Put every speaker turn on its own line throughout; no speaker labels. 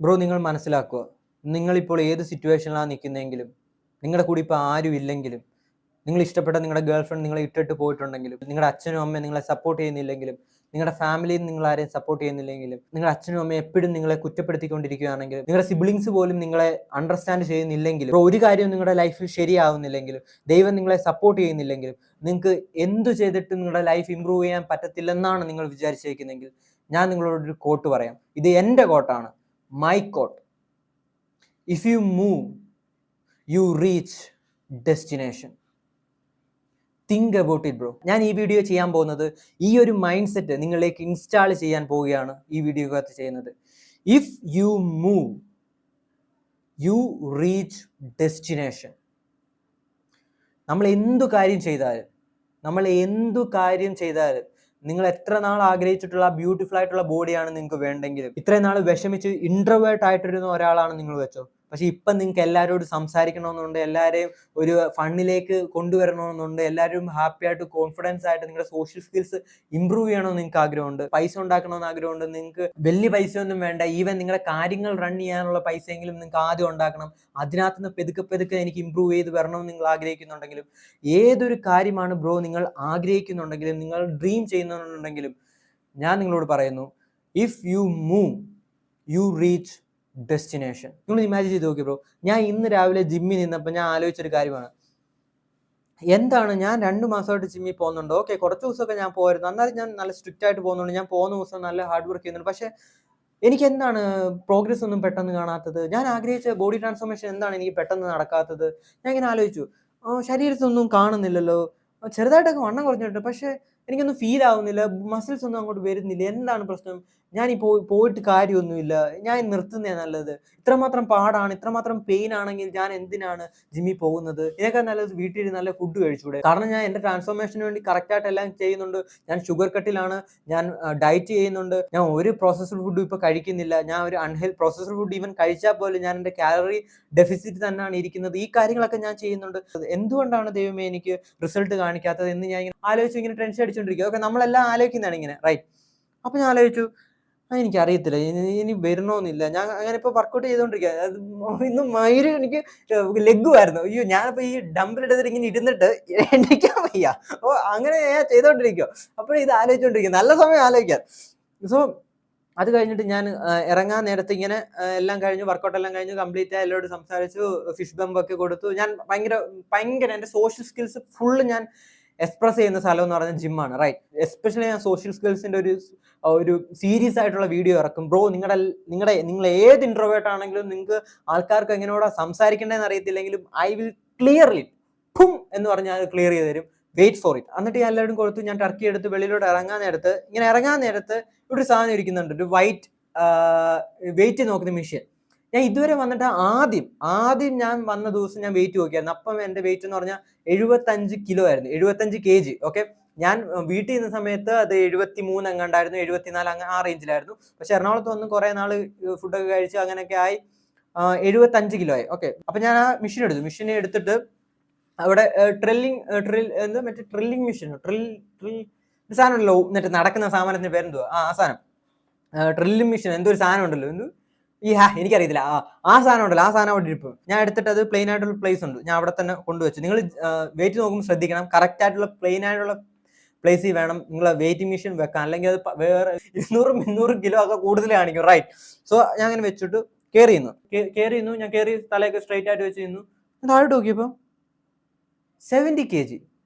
Bro, നിങ്ങൾ മനസ്സിലാക്കുക, നിങ്ങളിപ്പോൾ ഏത് സിറ്റുവേഷനിലാണ് നിൽക്കുന്നതെങ്കിലും, നിങ്ങളുടെ കൂടെ ഇപ്പോൾ ആരും ഇല്ലെങ്കിലും, നിങ്ങൾ ഇഷ്ടപ്പെട്ട നിങ്ങളുടെ ഗേൾ ഫ്രണ്ട് നിങ്ങളെ ഇട്ടിട്ട് പോയിട്ടുണ്ടെങ്കിലും, നിങ്ങളുടെ അച്ഛനും അമ്മയും നിങ്ങളെ സപ്പോർട്ട് ചെയ്യുന്നില്ലെങ്കിലും, നിങ്ങളുടെ ഫാമിലിയിൽ നിങ്ങൾ ആരെയും സപ്പോർട്ട് ചെയ്യുന്നില്ലെങ്കിലും, നിങ്ങളുടെ അച്ഛനും അമ്മയും എപ്പോഴും നിങ്ങളെ കുറ്റപ്പെടുത്തിക്കൊണ്ടിരിക്കുകയാണെങ്കിലും, നിങ്ങളുടെ സിബ്ലിങ്സ് പോലും നിങ്ങളെ അണ്ടർസ്റ്റാൻഡ് ചെയ്യുന്നില്ലെങ്കിലും, ഒരു കാര്യം നിങ്ങളുടെ ലൈഫിൽ ശരിയാവുന്നില്ലെങ്കിലും, ദൈവം നിങ്ങളെ സപ്പോർട്ട് ചെയ്യുന്നില്ലെങ്കിലും, നിങ്ങൾക്ക് എന്തു ചെയ്തിട്ട് നിങ്ങളുടെ ലൈഫ് ഇമ്പ്രൂവ് ചെയ്യാൻ പറ്റത്തില്ലെന്നാണ് നിങ്ങൾ വിചാരിച്ചിരിക്കുന്നതെങ്കിൽ, ഞാൻ നിങ്ങളോടൊരു കോട്ട് പറയാം. ഇത് എൻ്റെ കോട്ടാണ്, my quote. If you move, you reach destination. Think about it, bro. ഞാൻ ഈ വീഡിയോ ചെയ്യാൻ പോകുന്നത് ഈ ഒരു മൈൻഡ് സെറ്റ് നിങ്ങളിലേക്ക് ഇൻസ്റ്റാൾ ചെയ്യാൻ പോവുകയാണ്. ഈ വീഡിയോക്കകത്ത് ചെയ്യുന്നത്, if you move you reach destination. നമ്മൾ എന്തു കാര്യം ചെയ്താലും നിങ്ങൾ എത്ര നാൾ ആഗ്രഹിച്ചിട്ടുള്ള ബ്യൂട്ടിഫുൾ ആയിട്ടുള്ള ബോഡിയാണ് നിങ്ങൾക്ക് വേണ്ടെങ്കിലും, ഇത്രയും നാൾ വിഷമിച്ച് ഇൻട്രോവേർട്ട് ആയിട്ടിരുന്ന ഒരാളാണ് നിങ്ങൾ വെച്ചോ, പക്ഷെ ഇപ്പം നിങ്ങൾക്ക് എല്ലാവരോടും സംസാരിക്കണമെന്നുണ്ട്, എല്ലാവരെയും ഒരു ഫണ്ണിലേക്ക് കൊണ്ടുവരണമെന്നുണ്ട്, എല്ലാവരും ഹാപ്പി ആയിട്ട് കോൺഫിഡൻസ് ആയിട്ട് നിങ്ങളുടെ സോഷ്യൽ സ്കിൽസ് ഇമ്പ്രൂവ് ചെയ്യണമെന്ന് നിങ്ങൾക്ക് ആഗ്രഹമുണ്ട്, പൈസ ഉണ്ടാക്കണമെന്ന് ആഗ്രഹമുണ്ട്, നിങ്ങൾക്ക് വലിയ പൈസ ഒന്നും വേണ്ട, ഈവൻ നിങ്ങളുടെ കാര്യങ്ങൾ റൺ ചെയ്യാനുള്ള പൈസയെങ്കിലും നിങ്ങൾക്ക് ആദ്യം ഉണ്ടാക്കണം, അതിനകത്ത് നിന്ന് പെതുക്കെ എനിക്ക് ഇമ്പ്രൂവ് ചെയ്ത് വരണമെന്ന് നിങ്ങൾ ആഗ്രഹിക്കുന്നുണ്ടെങ്കിലും, ഏതൊരു കാര്യമാണ് ബ്രോ നിങ്ങൾ ആഗ്രഹിക്കുന്നുണ്ടെങ്കിലും, നിങ്ങൾ ഡ്രീം ചെയ്യുന്നുണ്ടെങ്കിലും, ഞാൻ നിങ്ങളോട് പറയുന്നു, if you move you reach destination. നിങ്ങൾ ഇമാജിൻ ചെയ്ത് നോക്കി ബ്രോ, ഞാൻ ഇന്ന് രാവിലെ ജിമ്മിൽ നിന്നപ്പോൾ ഞാൻ ആലോചിച്ചൊരു കാര്യമാണ്. എന്താണ്, ഞാൻ 2 മാസമായിട്ട് ജിമ്മിൽ പോകുന്നുണ്ട്, ഓക്കെ, കുറച്ച് ദിവസമൊക്കെ ഞാൻ പോയിരുന്നു, എന്നാലും ഞാൻ നല്ല സ്ട്രിക്റ്റ് ആയിട്ട് പോകുന്നുണ്ട്, ഞാൻ പോകുന്ന ദിവസം നല്ല ഹാർഡ് വർക്ക് ചെയ്യുന്നുണ്ട്, പക്ഷേ എനിക്ക് എന്താണ് പ്രോഗ്രസ് ഒന്നും പെട്ടെന്ന് കാണാത്തത്? ഞാൻ ആഗ്രഹിച്ച ബോഡി ട്രാൻസ്ഫോർമേഷൻ എന്താണ് എനിക്ക് പെട്ടെന്ന് നടക്കാത്തത്? ഞാൻ ഇങ്ങനെ ആലോചിച്ചു, ശരീരത്തൊന്നും കാണുന്നില്ലല്ലോ, ചെറുതായിട്ടൊക്കെ വണ്ണം കുറഞ്ഞിട്ടുണ്ട്, പക്ഷേ എനിക്കൊന്നും ഫീൽ ആവുന്നില്ല, മസിൽസ് ഒന്നും അങ്ങോട്ട് വരുന്നില്ല, എന്താണ് പ്രശ്നം? ഞാൻ പോയിട്ട് കാര്യമൊന്നുമില്ല, ഞാൻ നിർത്തുന്നതാണ് നല്ലത്, ഇത്രമാത്രം പാടാണ്, ഇത്രമാത്രം പെയിൻ ആണെങ്കിൽ ഞാൻ എന്തിനാണ് ജിമ്മിൽ പോകുന്നത്? ഇതിനേക്കാൾ നല്ലത് വീട്ടിൽ നല്ല ഫുഡ് കഴിച്ചൂടെ? കാരണം ഞാൻ എൻ്റെ ട്രാൻസ്ഫോർമേഷന് വേണ്ടി കറക്റ്റായിട്ട് എല്ലാം ചെയ്യുന്നുണ്ട്, ഞാൻ ഷുഗർ കട്ടിലാണ്, ഞാൻ ഡയറ്റ് ചെയ്യുന്നുണ്ട്, ഞാൻ ഒരു പ്രോസസ്ഡ് ഫുഡും ഇപ്പോൾ കഴിക്കുന്നില്ല, ഞാൻ ഒരു പ്രോസസ്ഡ് ഫുഡ് ഈവൻ കഴിച്ചാൽ പോലും ഞാൻ എൻ്റെ കാലറി ഡെഫിസിറ്റ് തന്നെയാണ് ഇരിക്കുന്നത്, ഈ കാര്യങ്ങളൊക്കെ ഞാൻ ചെയ്യുന്നുണ്ട്, എന്തുകൊണ്ടാണ് ദൈവമേ എനിക്ക് റിസൾട്ട് കാണിക്കാത്തത് എന്ന് ഞാൻ ഇങ്ങനെ ആലോചിച്ച് ഇങ്ങനെ ടെൻഷൻ അടിച്ചുകൊണ്ടിരിക്കുക. ഓക്കെ, നമ്മളെല്ലാം ആലോചിക്കുന്നതാണ് ഇങ്ങനെ, റൈറ്റ്? അപ്പോൾ ഞാൻ ആലോചിച്ചു, എനിക്ക് അറിയത്തില്ല, ഇനി വരണോന്നില്ല, ഞാൻ അങ്ങനെ ഇപ്പോൾ വർക്കൗട്ട് ചെയ്തുകൊണ്ടിരിക്കുക, ഇന്ന് മയിര് എനിക്ക് ലെഗുമായിരുന്നു, അയ്യോ ഞാനിപ്പോൾ ഈ ഡംബിൾ എടുത്തിട്ട് ഇങ്ങനെ ഇരുന്നിട്ട് എണ്ണിക്കാൻ വയ്യ, അപ്പോൾ അങ്ങനെ ഞാൻ ചെയ്തുകൊണ്ടിരിക്കുക. അപ്പോൾ ഇത് ആലോചിച്ചുകൊണ്ടിരിക്കുക, നല്ല സമയം ആലോചിക്കാൻ. സോ അത് കഴിഞ്ഞിട്ട് ഞാൻ ഇറങ്ങാൻ നേരത്ത് ഇങ്ങനെ എല്ലാം കഴിഞ്ഞു, വർക്കൗട്ട് എല്ലാം കഴിഞ്ഞു, കംപ്ലീറ്റ് ആയി എല്ലാവരോടും സംസാരിച്ചു, ഫിഷ് ബംബ് ഒക്കെ കൊടുത്തു. ഞാൻ ഭയങ്കര എൻ്റെ സോഷ്യൽ സ്കിൽസ് ഫുള്ള് ഞാൻ എക്സ്പ്രസ് ചെയ്യുന്ന സ്ഥലം എന്ന് പറഞ്ഞാൽ ജിമ്മാണ്, റൈറ്റ്? എസ്പെഷ്യലി ഞാൻ സോഷ്യൽ സ്കിൽസിന്റെ ഒരു സീരീസ് ആയിട്ടുള്ള വീഡിയോ ഇറക്കും ബ്രോ. നിങ്ങൾ ഏത് ഇൻട്രോവേർട്ട് ആണെങ്കിലും, നിങ്ങൾക്ക് ആൾക്കാർക്ക് എങ്ങനെയോടെ സംസാരിക്കേണ്ടതെന്ന് അറിയത്തില്ലെങ്കിലും, ഐ വിൽ ക്ലിയർലി ഫും എന്ന് പറഞ്ഞാൽ ക്ലിയർ ചെയ്ത് തരും, വെയിറ്റ് ഫോർ ഇറ്റ്. എന്നിട്ട് ഞാൻ എല്ലാവരും കൊടുത്തു, ഞാൻ ടർക്കി എടുത്ത് വെളിയിലോട്ട് ഇറങ്ങാൻ നേരത്ത് ഒരു സാധനം ഇരിക്കുന്നുണ്ട്, ഒരു വൈറ്റ് വെയിറ്റ് നോക്കുന്ന മെഷീൻ. ഞാൻ ഇതുവരെ വന്നിട്ട് ആദ്യം ഞാൻ വന്ന ദിവസം ഞാൻ വെയിറ്റ് നോക്കിയായിരുന്നു, അപ്പം എൻ്റെ വെയിറ്റ് എന്ന് പറഞ്ഞാൽ 75 കിലോ ആയിരുന്നു, 75 kg. ഓക്കെ, ഞാൻ വീട്ടിൽ ഇരുന്ന സമയത്ത് അത് 73 എങ്ങാണ്ടായിരുന്നു, 74 ആ റേഞ്ചിലായിരുന്നു. പക്ഷെ എറണാകുളത്ത് വന്ന് കുറേ നാൾ ഫുഡൊക്കെ കഴിച്ച് അങ്ങനെയൊക്കെ ആയി 75 കിലോ ആയി. ഓക്കെ, അപ്പം ഞാൻ ആ മെഷീൻ എടുത്തിട്ട് അവിടെ ട്രില്ലിംഗ് മെഷീൻ, സാധനം ഉണ്ടല്ലോ, എന്നിട്ട് നടക്കുന്ന സാമാനത്തിന്റെ പേരെന്തുവാ, ആ സാധനം, ഡ്രില്ലിംഗ് മെഷീൻ, എന്തോ ഒരു സാധനം ഉണ്ടല്ലോ, എനിക്കറിയത്തില്ല, ആ സാധനം ഉണ്ടല്ലോ, ആ സാധനം അവിടെ ഇരിക്കും. ഞാൻ എടുത്തിട്ട് അത് പ്ലെയിൻ ആയിട്ടുള്ള പ്ലേസ് ഉണ്ട്, ഞാൻ അവിടെ തന്നെ കൊണ്ടുവച്ചു. നിങ്ങൾ വെയിറ്റ് നോക്കുമ്പോൾ ശ്രദ്ധിക്കണം, കറക്റ്റ് ആയിട്ടുള്ള പ്ലെയിൻ ആയിട്ടുള്ള പ്ലേസിൽ വേണം നിങ്ങൾ വെയിറ്റിംഗ് മെഷീൻ വെക്കാൻ, അല്ലെങ്കിൽ അത് വേറെ 200-300 കിലോ ഒക്കെ കൂടുതൽ കാണിക്കും, റൈറ്റ്? സോ ഞാൻ അങ്ങനെ വെച്ചിട്ട് കയറി ചെയ്യുന്നു, ഞാൻ കയറി തലയൊക്കെ സ്ട്രൈറ്റ് ആയിട്ട് വെച്ച് ചെയ്യുന്നു. താഴോട്ട് നോക്കിയപ്പോൾ 70 kg,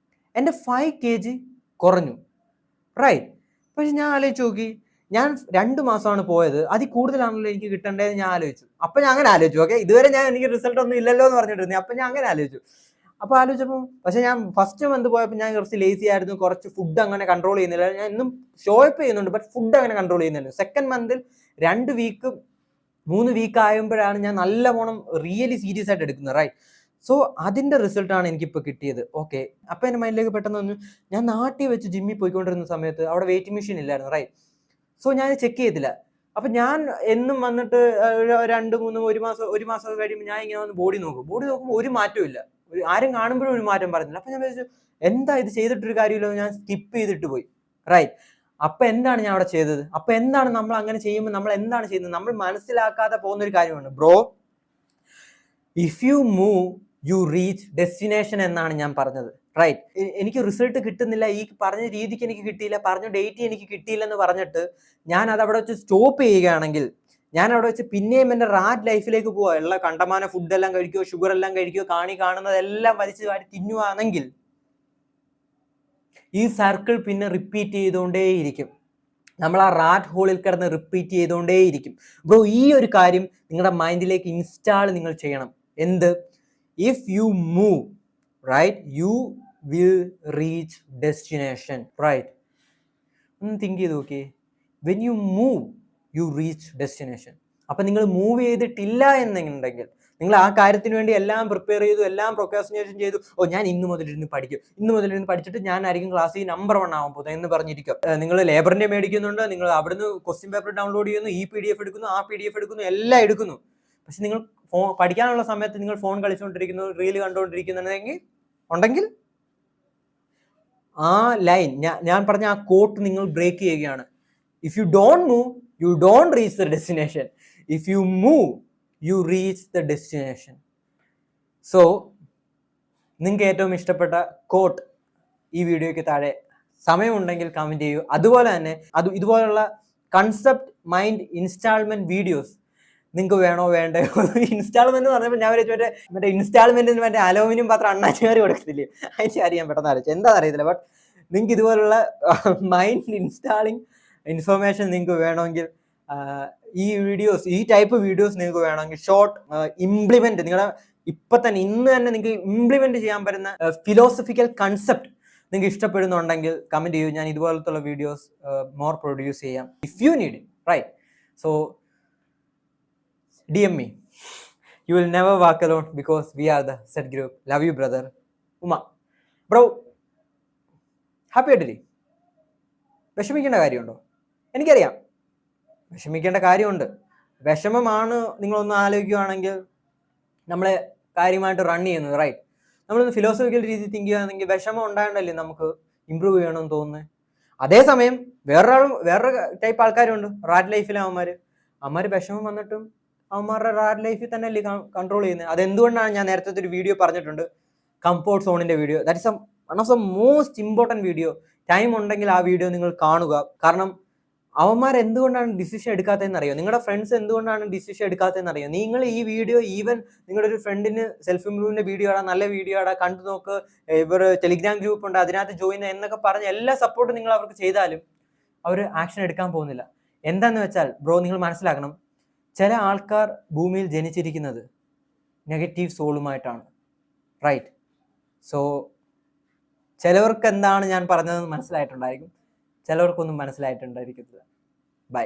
എൻ്റെ 5 kg കുറഞ്ഞു, റൈറ്റ്? പക്ഷെ ഞാൻ ആലോചിച്ച് നോക്കി, ഞാൻ 2 മാസമാണ് പോയത്, അതിൽ കൂടുതലാണല്ലോ എനിക്ക് കിട്ടേണ്ടത് ഞാൻ ആലോചിച്ചു. അപ്പൊ ഞാൻ അങ്ങനെ ആലോചിച്ചു, ഓക്കെ, ഇതുവരെ എനിക്ക് റിസൾട്ട് ഒന്നും ഇല്ലല്ലോ എന്ന് പറഞ്ഞിട്ടിരുന്നു. അപ്പൊ ഞാൻ അങ്ങനെ ആലോചിച്ചു. അപ്പൊ ആലോചിച്ചപ്പോൾ, പക്ഷെ ഞാൻ ഫസ്റ്റ് മന്ത് പോയപ്പോൾ ഞാൻ കുറച്ച് ലേസി ആയിരുന്നു, കുറച്ച് ഫുഡ് അങ്ങനെ കൺട്രോൾ ചെയ്യുന്നില്ല, ഞാൻ ഇന്നും ഷോപ്പ് ചെയ്യുന്നുണ്ട്, ബട്ട് ഫുഡ് അങ്ങനെ കൺട്രോൾ ചെയ്യുന്നില്ല. സെക്കൻഡ് മന്തിൽ 2 വീക്ക് 3 വീക്ക് ആയപ്പോഴാണ് ഞാൻ നല്ലവണ്ണം റിയലി സീരിയസ് ആയിട്ട് എടുക്കുന്നത്, റൈറ്റ്? സോ അതിന്റെ റിസൾട്ടാണ് എനിക്കിപ്പോൾ കിട്ടിയത്. ഓക്കെ, അപ്പൊ എൻ്റെ മൈൻഡിലേക്ക് പെട്ടെന്ന് വന്നു, ഞാൻ നാട്ടിൽ വെച്ച് ജിമ്മിൽ പോയിക്കൊണ്ടിരുന്ന സമയത്ത് അവിടെ വെയിറ്റിംഗ് മെഷീൻ ഇല്ലായിരുന്നു, റൈറ്റ്? സോ ഞാൻ ചെക്ക് ചെയ്തില്ല. അപ്പൊ ഞാൻ എന്നും വന്നിട്ട് 2-3 ഒരു മാസം കഴിയുമ്പോൾ ഞാൻ ഇങ്ങനെ വന്ന് ബോഡി നോക്കുമ്പോൾ ഒരു മാറ്റവും ഇല്ല, ആരും കാണുമ്പോഴും ഒരു മാറ്റം പറഞ്ഞില്ല. അപ്പൊ ഞാൻ വിചാരിച്ചു, എന്താ ഇത് ചെയ്തിട്ടൊരു കാര്യമില്ല, ഞാൻ സ്കിപ്പ് ചെയ്തിട്ട് പോയി, റൈറ്റ്? അപ്പൊ എന്താണ് ഞാൻ അവിടെ ചെയ്തത്? അപ്പൊ എന്താണ് നമ്മൾ അങ്ങനെ ചെയ്യുമ്പോൾ നമ്മൾ എന്താണ് ചെയ്യുന്നത്? നമ്മൾ മനസ്സിലാക്കാതെ പോകുന്ന ഒരു കാര്യമാണ് bro. If you move you reach destination എന്നാണ് ഞാൻ പറഞ്ഞത്, റൈറ്റ്? എനിക്ക് റിസൾട്ട് കിട്ടുന്നില്ല, ഈ പറഞ്ഞ രീതിക്ക് എനിക്ക് കിട്ടിയില്ല, പറഞ്ഞ ഡേറ്റ് എനിക്ക് കിട്ടിയില്ലെന്ന് പറഞ്ഞിട്ട് ഞാൻ അത് അവിടെ വെച്ച് സ്റ്റോപ്പ് ചെയ്യുകയാണെങ്കിൽ, ഞാൻ അവിടെ വെച്ച് പിന്നെയും എൻ്റെ റാറ്റ് ലൈഫിലേക്ക് പോവുക, ഉള്ള കണ്ടമാന ഫുഡെല്ലാം കഴിക്കുകയോ ഷുഗർ എല്ലാം കഴിക്കുകയോ കാണുന്നതെല്ലാം വലിച്ചു വാരി തിന്നുവാണെങ്കിൽ ഈ സർക്കിൾ പിന്നെ റിപ്പീറ്റ് ചെയ്തുകൊണ്ടേയിരിക്കും. നമ്മൾ ആ റാറ്റ് ഹോളിൽ കിടന്ന് റിപ്പീറ്റ് ചെയ്തുകൊണ്ടേയിരിക്കും. ബ്രോ, ഈ ഒരു കാര്യം നിങ്ങളുടെ മൈൻഡിലേക്ക് ഇൻസ്റ്റാൾ നിങ്ങൾ ചെയ്യണം. എന്ത്? If you move, right, you will reach destination, right? ഒന്ന് തിങ്ക് ചെയ്ത് നോക്കിയേ. When you move you reach destination. അപ്പം നിങ്ങൾ മൂവ് ചെയ്തിട്ടില്ല എന്നുണ്ടെങ്കിൽ, നിങ്ങൾ ആ കാര്യത്തിന് വേണ്ടി എല്ലാം പ്രിപ്പയർ ചെയ്തു, എല്ലാം പ്രൊക്രാസ്റ്റിനേഷൻ ചെയ്തു, ഞാൻ ഇന്ന് മുതലിരുന്ന് പഠിക്കും, ഇന്ന് മുതലിരുന്ന് പഠിച്ചിട്ട് ഞാനായിരിക്കും ക്ലാസ്സിൽ നമ്പർ 1 ആവാൻ പോകുന്നത് എന്ന് പറഞ്ഞിരിക്കും. നിങ്ങൾ ലേബറിന്റെ മേടിക്കുന്നുണ്ട്, നിങ്ങൾ അവിടുന്ന് ക്വസ്റ്റ്യൻ പേപ്പർ ഡൗൺലോഡ് ചെയ്യുന്നു, ഈ PDF എടുക്കുന്നു, ആ PDF എടുക്കുന്നു, എല്ലാം എടുക്കുന്നു. പക്ഷെ നിങ്ങൾ പഠിക്കാനുള്ള സമയത്ത് നിങ്ങൾ ഫോൺ കളിച്ചുകൊണ്ടിരിക്കുന്നു, റീൽ കണ്ടുകൊണ്ടിരിക്കുന്നുണ്ടെങ്കിൽ ആ ലൈൻ, ഞാൻ പറഞ്ഞ ആ കോട്ട് നിങ്ങൾ ബ്രേക്ക് ചെയ്യുകയാണ്. If you don't move you don't reach the destination. If you move you reach the destination. So നിങ്ങൾക്ക് ഏറ്റവും ഇഷ്ടപ്പെട്ട കോട്ട് ഈ വീഡിയോയ്ക്ക് താഴെ സമയമുണ്ടെങ്കിൽ കമൻറ്റ് ചെയ്യൂ. അതുപോലെ തന്നെ ഇതുപോലുള്ള കൺസെപ്റ്റ് മൈൻഡ് ഇൻസ്റ്റാൾമെന്റ് വീഡിയോസ് നിങ്ങൾക്ക് വേണോ വേണ്ടയോ? ഇൻസ്റ്റാൾമെന്റ് എന്ന് പറഞ്ഞപ്പോൾ ഞാൻ മറ്റേ ഇൻസ്റ്റാൾമെന്റിന് മറ്റേ അലോമിനിയം പാത്രം അണ്ണാച്ചിമാർ കൊടുക്കത്തില്ലേ, അതിന് അറിയാൻ പെട്ടെന്ന് അറിയിച്ചു, എന്താ അറിയത്തില്ല. ബട്ട് നിങ്ങൾക്ക് ഇതുപോലുള്ള മൈൻഡ് ഇൻസ്റ്റാളിങ് ഇൻഫർമേഷൻ നിങ്ങൾക്ക് വേണമെങ്കിൽ, ഈ വീഡിയോസ്, ഈ ടൈപ്പ് വീഡിയോസ് നിങ്ങൾക്ക് വേണമെങ്കിൽ, ഷോർട്ട് ഇംപ്ലിമെന്റ്, നിങ്ങളുടെ ഇപ്പൊ തന്നെ ഇന്ന് തന്നെ നിങ്ങൾക്ക് ഇംപ്ലിമെന്റ് ചെയ്യാൻ പറ്റുന്ന ഫിലോസഫിക്കൽ കൺസെപ്റ്റ് നിങ്ങൾക്ക് ഇഷ്ടപ്പെടുന്നുണ്ടെങ്കിൽ കമന്റ് ചെയ്യൂ. ഞാൻ ഇതുപോലത്തുള്ള വീഡിയോസ് മോർ പ്രൊഡ്യൂസ് ചെയ്യാം. If you need it, right? So DM me. You will never walk alone because we are the set group. Love you, brother. Uma. Bro, happy ആയിട്ടില്ലേ? വിഷമിക്കേണ്ട കാര്യമുണ്ടോ? എനിക്കറിയാം വിഷമിക്കേണ്ട കാര്യമുണ്ട്. വിഷമമാണ് നിങ്ങളൊന്ന് ആലോചിക്കുകയാണെങ്കിൽ നമ്മളെ കാര്യമായിട്ട് റൺ ചെയ്യുന്നത്, റൈറ്റ്? നമ്മളൊന്ന് ഫിലോസഫിക്കൽ രീതി തിങ്ക് ചെയ്യുകയാണെങ്കിൽ വിഷമം ഉണ്ടാകണ്ടല്ലേ നമുക്ക് ഇമ്പ്രൂവ് ചെയ്യണമെന്ന് തോന്നുന്നത്. അതേസമയം വേറൊരു ടൈപ്പ് ആൾക്കാരുണ്ട്, റാറ്റ് ലൈഫിലെ അവന്മാർ വിഷമം വന്നിട്ടും അവന്മാരുടെ റാറ്റ് ലൈഫിൽ തന്നെ അല്ലേ കൺട്രോൾ ചെയ്യുന്നത്. അതെന്തുകൊണ്ടാണ് ഞാൻ നേരത്തെ ഒരു വീഡിയോ പറഞ്ഞിട്ടുണ്ട്, കംഫോർട്ട് സോണിന്റെ video. That is one of the most important video. Time ഉണ്ടെങ്കിൽ ആ വീഡിയോ നിങ്ങൾ കാണുക. കാരണം അവന്മാർ എന്തുകൊണ്ടാണ് ഡിസിഷൻ എടുക്കാത്തതെന്ന് അറിയോ? നിങ്ങളുടെ ഫ്രണ്ട്സ് എന്തുകൊണ്ടാണ് ഡിസിഷൻ എടുക്കാത്തതെന്ന് അറിയോ? നിങ്ങൾ ഈ വീഡിയോ ഈവൻ നിങ്ങളുടെ ഒരു ഫ്രണ്ടിന് സെൽഫ് ഇംപ്രൂവിന്റെ വീഡിയോ ആടാ, നല്ല വീഡിയോ ആടാ, കണ്ടു നോക്ക്, ഇവർ ടെലിഗ്രാം ഗ്രൂപ്പ് ഉണ്ട് അതിനകത്ത് ജോയിൻ എന്നൊക്കെ പറഞ്ഞ് എല്ലാ സപ്പോർട്ടും നിങ്ങൾ അവർക്ക് ചെയ്താലും അവർ ആക്ഷൻ എടുക്കാൻ പോകുന്നില്ല. എന്താന്ന് വെച്ചാൽ ബ്രോ, നിങ്ങൾ മനസ്സിലാക്കണം, ചില ആൾക്കാർ ഭൂമിയിൽ ജനിച്ചിരിക്കുന്നത് നെഗറ്റീവ് സോളുമായിട്ടാണ്, റൈറ്റ്? സോ ചിലവർക്ക് എന്താണ് ഞാൻ പറഞ്ഞതെന്ന് മനസ്സിലായിട്ടുണ്ടായിരിക്കും, ചിലവർക്കൊന്നും മനസ്സിലായിട്ടുണ്ടായിരിക്കത്തില്ല. ബൈ.